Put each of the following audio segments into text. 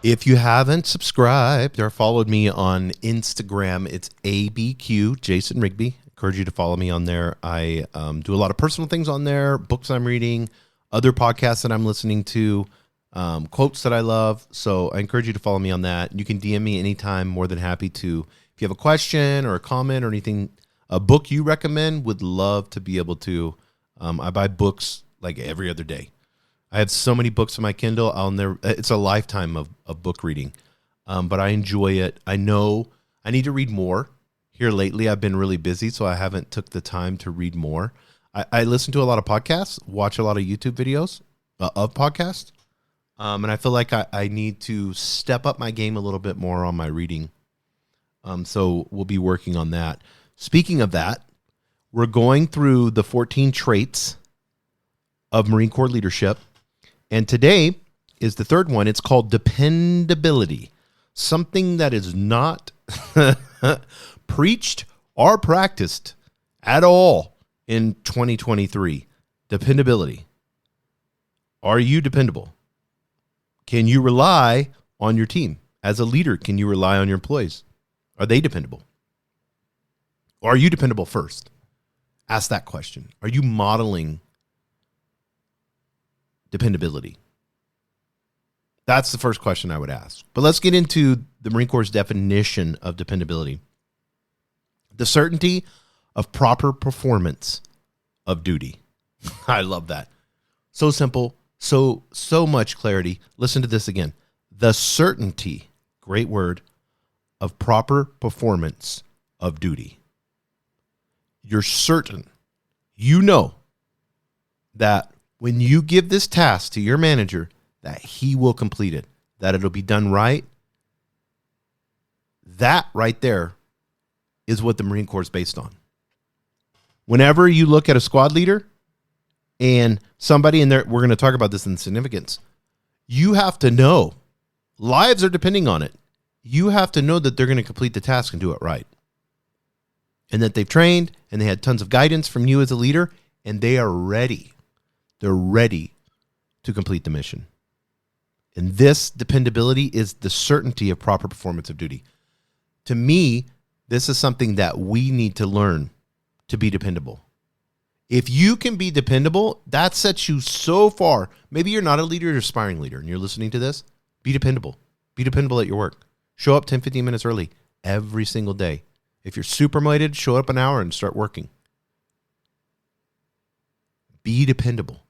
If you haven't subscribed or followed me on Instagram, it's ABQ, Jason Rigby. Encourage you to follow me on there. I do a lot of personal things on there, books I'm reading, other podcasts that I'm listening to, quotes that I love. So I encourage you to follow me on that. You can DM me anytime. More than happy to. If you have a question or a comment or anything, a book you recommend, would love to be able to. I buy books like every other day. I have so many books on my Kindle. It's a lifetime of book reading, but I enjoy it. I know I need to read more. Here lately, I've been really busy, so I haven't took the time to read more. I listen to a lot of podcasts, watch a lot of YouTube videos of podcasts, and I feel like I need to step up my game a little bit more on my reading. So we'll be working on that. Speaking of that, we're going through the 14 traits of Marine Corps leadership. And today is the third one. It's called dependability, something that is not preached or practiced at all in 2023. Dependability. Are you dependable? Can you rely on your team? As a leader, can you rely on your employees? Are they dependable? Or are you dependable first? Ask that question. Are you modeling dependability? That's the first question I would ask. But let's get into the Marine Corps' definition of dependability. The certainty of proper performance of duty. I love that. So simple, so much clarity. Listen to this again. The certainty, great word, of proper performance of duty. You're certain, you know, that when you give this task to your manager, that he will complete it, that it'll be done right. That right there is what the Marine Corps is based on. Whenever you look at a squad leader and somebody in there, we're going to talk about this in significance, you have to know, lives are depending on it. You have to know that they're going to complete the task and do it right. And that they've trained and they had tons of guidance from you as a leader, and they are ready. They're ready to complete the mission. And this dependability is the certainty of proper performance of duty. To me, this is something that we need to learn to be dependable. If you can be dependable, that sets you so far. Maybe you're not a leader, you're an aspiring leader, and you're listening to this. Be dependable. Be dependable at your work. Show up 10, 15 minutes early every single day. If you're super motivated, show up an hour and start working. Be dependable.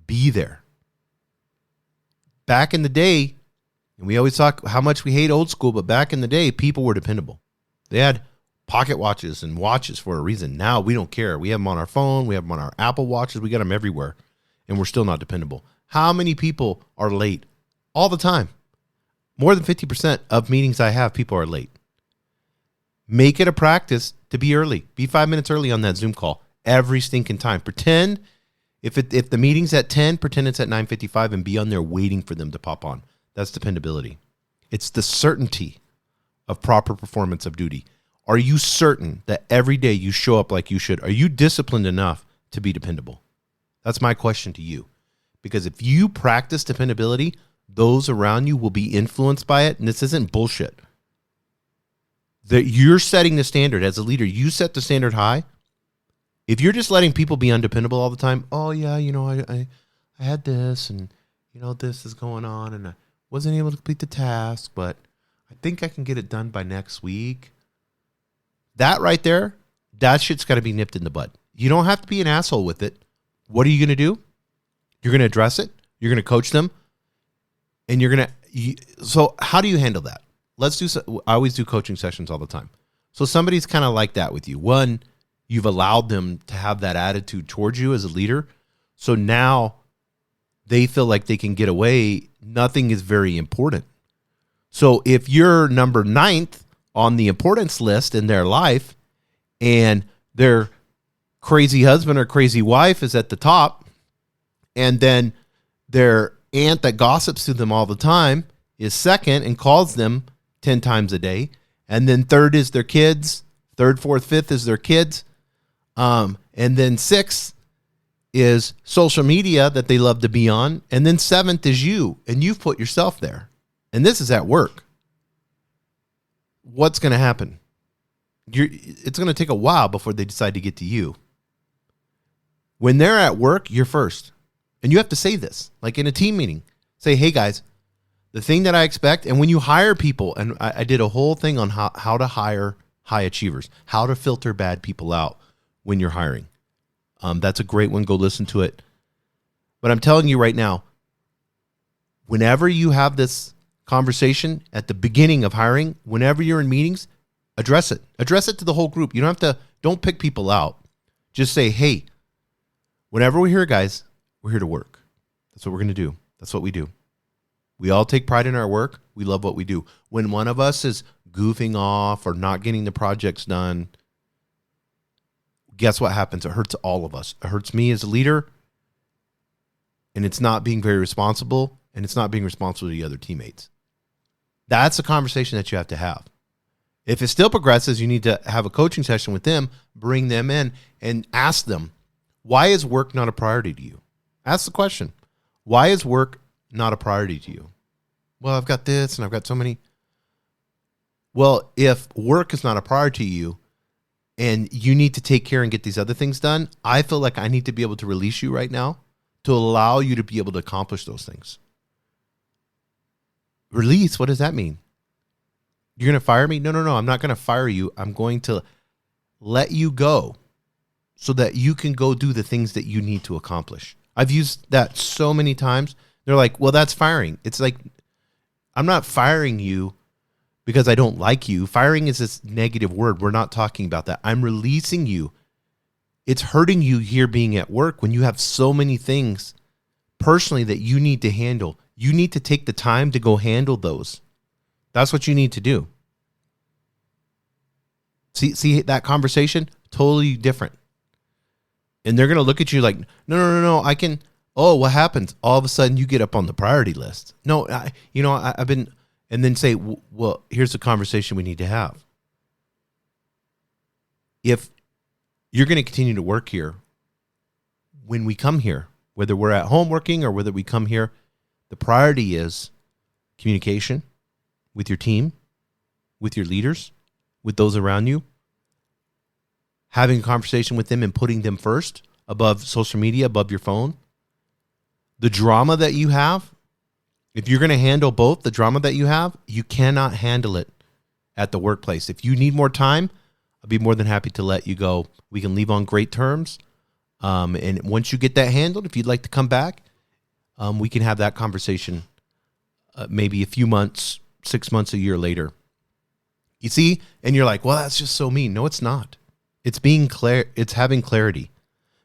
Be there. Back in the day, and we always talk how much we hate old school, but back in the day, people were dependable. They had pocket watches and watches for a reason. Now we don't care. We have them on our phone. We have them on our Apple watches. We got them everywhere, and we're still not dependable. How many people are late? All the time. More than 50% of meetings I have, people are late. Make it a practice to be early. Be 5 minutes early on that Zoom call every stinking time. Pretend if the meeting's at 10, pretend it's at 9:55 and be on there waiting for them to pop on. That's dependability. It's the certainty of proper performance of duty. Are you certain that every day you show up like you should? Are you disciplined enough to be dependable? That's my question to you. Because if you practice dependability, those around you will be influenced by it. And this isn't bullshit. That you're setting the standard as a leader. You set the standard high. If you're just letting people be undependable all the time, oh yeah, I had this and this is going on and I wasn't able to complete the task, but I think I can get it done by next week. That right there, that shit's got to be nipped in the bud. You don't have to be an asshole with it. What are you going to do? You're going to address it. You're going to coach them. And so how do you handle that? I always do coaching sessions all the time. So somebody's kind of like that with you. One, you've allowed them to have that attitude towards you as a leader. So now they feel like they can get away. Nothing is very important. So if you're number 9th on the importance list in their life and their crazy husband or crazy wife is at the top, and then their aunt that gossips to them all the time is second and calls them 10 times a day, and then third is their kids, third, fourth, fifth is their kids, and then sixth is social media that they love to be on, and then seventh is you, and you've put yourself there. and this is at work, what's going to happen? It's going to take a while before they decide to get to you. When they're at work, you're first. And you have to say this, like in a team meeting. Say, hey, guys, the thing that I expect, and when you hire people, and I did a whole thing on how to hire high achievers, how to filter bad people out when you're hiring. That's a great one. Go listen to it. But I'm telling you right now, whenever you have this conversation at the beginning of hiring, whenever you're in meetings, address it. Address it to the whole group. You don't pick people out. Just say, hey, whenever we're here, guys, we're here to work. That's what we're going to do. That's what we do. We all take pride in our work. We love what we do. When one of us is goofing off or not getting the projects done, guess what happens? It hurts all of us. It hurts me as a leader, and it's not being very responsible, and it's not being responsible to the other teammates. That's a conversation that you have to have. If it still progresses, you need to have a coaching session with them, bring them in, and ask them, why is work not a priority to you? Ask the question, why is work not a priority to you? Well, I've got this, and I've got so many. Well, if work is not a priority to you, and you need to take care and get these other things done, I feel like I need to be able to release you right now to allow you to be able to accomplish those things. Release, what does that mean? You're going to fire me? No. I'm not going to fire you. I'm going to let you go so that you can go do the things that you need to accomplish. I've used that so many times. They're like, well, that's firing. It's like, I'm not firing you because I don't like you. Firing is this negative word. We're not talking about that. I'm releasing you. It's hurting you here being at work when you have so many things personally that you need to handle. You need to take the time to go handle those. That's what you need to do. See that conversation? Totally different. And they're going to look at you like, no, I can. Oh, what happens? All of a sudden you get up on the priority list. No, I've been, and then say, well, here's the conversation we need to have. If you're going to continue to work here, when we come here, whether we're at home working or whether we come here, the priority is communication with your team, with your leaders, with those around you, having a conversation with them and putting them first above social media, above your phone. The drama that you have, if you're going to handle both the drama that you have, you cannot handle it at the workplace. If you need more time, I'll be more than happy to let you go. We can leave on great terms. And once you get that handled, if you'd like to come back, we can have that conversation maybe a few months, 6 months, a year later. You see? And you're like, well, that's just so mean. No, it's not. It's being clear. It's having clarity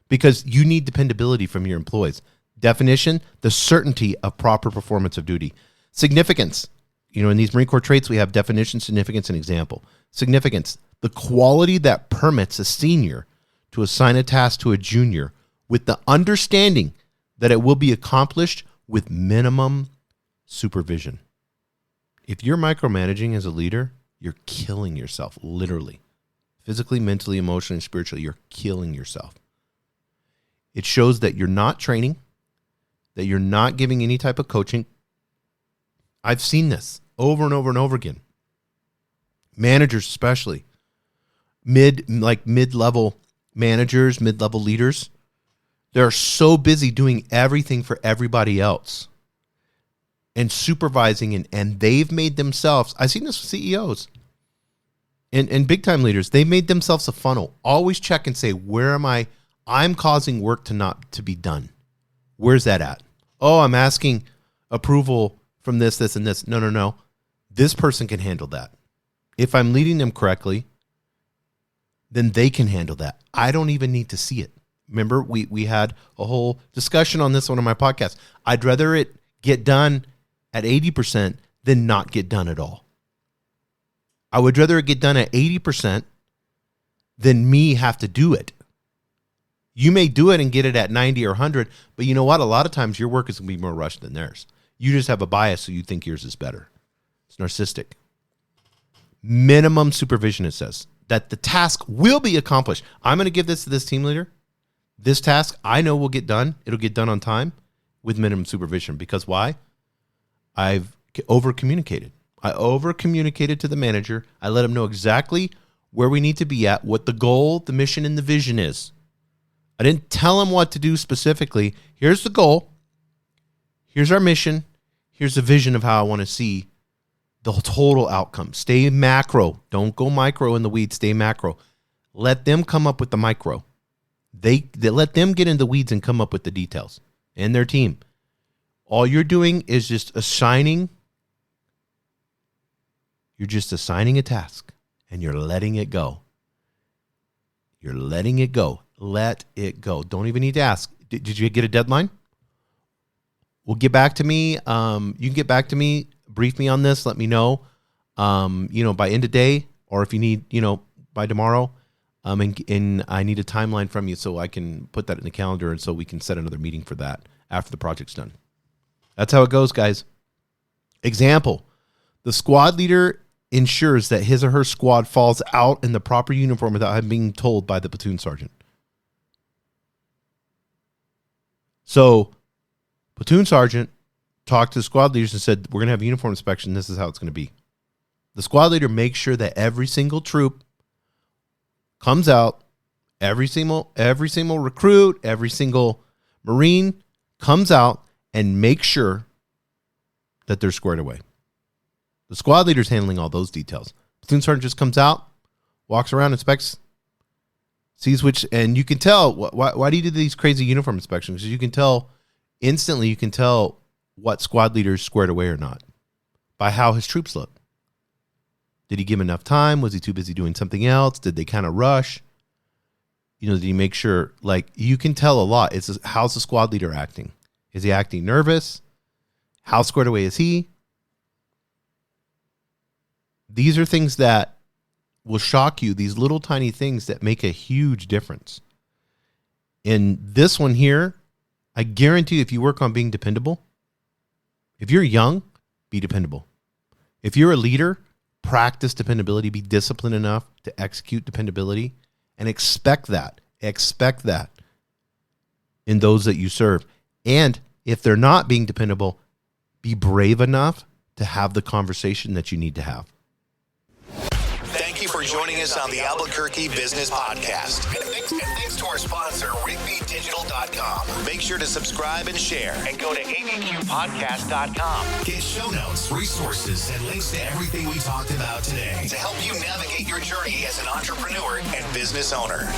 because you need dependability from your employees. Definition, the certainty of proper performance of duty. Significance. In these Marine Corps traits, we have definition, significance, and example. Significance, the quality that permits a senior to assign a task to a junior with the understanding that it will be accomplished with minimum supervision. If you're micromanaging as a leader, you're killing yourself, literally. Physically, mentally, emotionally, spiritually, you're killing yourself. It shows that you're not training, that you're not giving any type of coaching. I've seen this over and over and over again. Managers especially, mid-level managers, mid-level leaders, they're so busy doing everything for everybody else and supervising, and they've made themselves, I've seen this with CEOs and big-time leaders, they've made themselves a funnel. Always check and say, where am I? I'm causing work to be done. Where's that at? Oh, I'm asking approval from this, and this. No. This person can handle that. If I'm leading them correctly, then they can handle that. I don't even need to see it. Remember, we had a whole discussion on this one of my podcasts. I'd rather it get done at 80% than not get done at all. I would rather it get done at 80% than me have to do it. You may do it and get it at 90 or 100, but you know what? A lot of times your work is going to be more rushed than theirs. You just have a bias, so you think yours is better. It's narcissistic. Minimum supervision, it says, that the task will be accomplished. I'm going to give this to this team leader. This task I know will get done. It'll get done on time with minimum supervision. Because why? I've over communicated. I over communicated to the manager. I let him know exactly where we need to be at, what the goal, the mission, and the vision is. I didn't tell him what to do specifically. Here's the goal. Here's our mission. Here's the vision of how I want to see the total outcome. Stay macro. Don't go micro in the weeds. Stay macro. Let them come up with the micro. They let them get in the weeds and come up with the details. And their team. All you're doing is just assigning. You're just assigning a task. And you're letting it go. You're letting it go. Let it go. Don't even need to ask. Did you get a deadline? Well, get back to me. You can get back to me. Brief me on this. Let me know. By end of day, or if you need, by tomorrow. And I need a timeline from you so I can put that in the calendar, and so we can set another meeting for that after the project's done. That's how it goes, guys. Example: the squad leader ensures that his or her squad falls out in the proper uniform without having being told by the platoon sergeant. So, platoon sergeant talked to the squad leaders and said, we're going to have a uniform inspection. This is how it's going to be. The squad leader makes sure that every single troop comes out, every single recruit, every single Marine comes out and makes sure that they're squared away. The squad leader's handling all those details. Platoon sergeant just comes out, walks around, inspects, sees which, and you can tell, why do you do these crazy uniform inspections? Because you can tell, instantly you can tell what squad leader's squared away or not by how his troops look. Did he give him enough time? Was he too busy doing something else? Did they kind of rush? Did he make sure, you can tell a lot. It's how's the squad leader acting? Is he acting nervous? How squared away is he? These are things that will shock you, these little tiny things that make a huge difference. In this one here, I guarantee you, if you work on being dependable, if you're young, be dependable. If you're a leader, practice dependability, be disciplined enough to execute dependability, and expect that in those that you serve. And if they're not being dependable, be brave enough to have the conversation that you need to have. Thank you for joining us on the Albuquerque Business Podcast. And thanks to our sponsor, RigbyDigital.com. Make sure to subscribe and share. And go to abqpodcast.com. Get show notes, resources, and links to everything we talked about today to help you navigate your journey as an entrepreneur and business owner.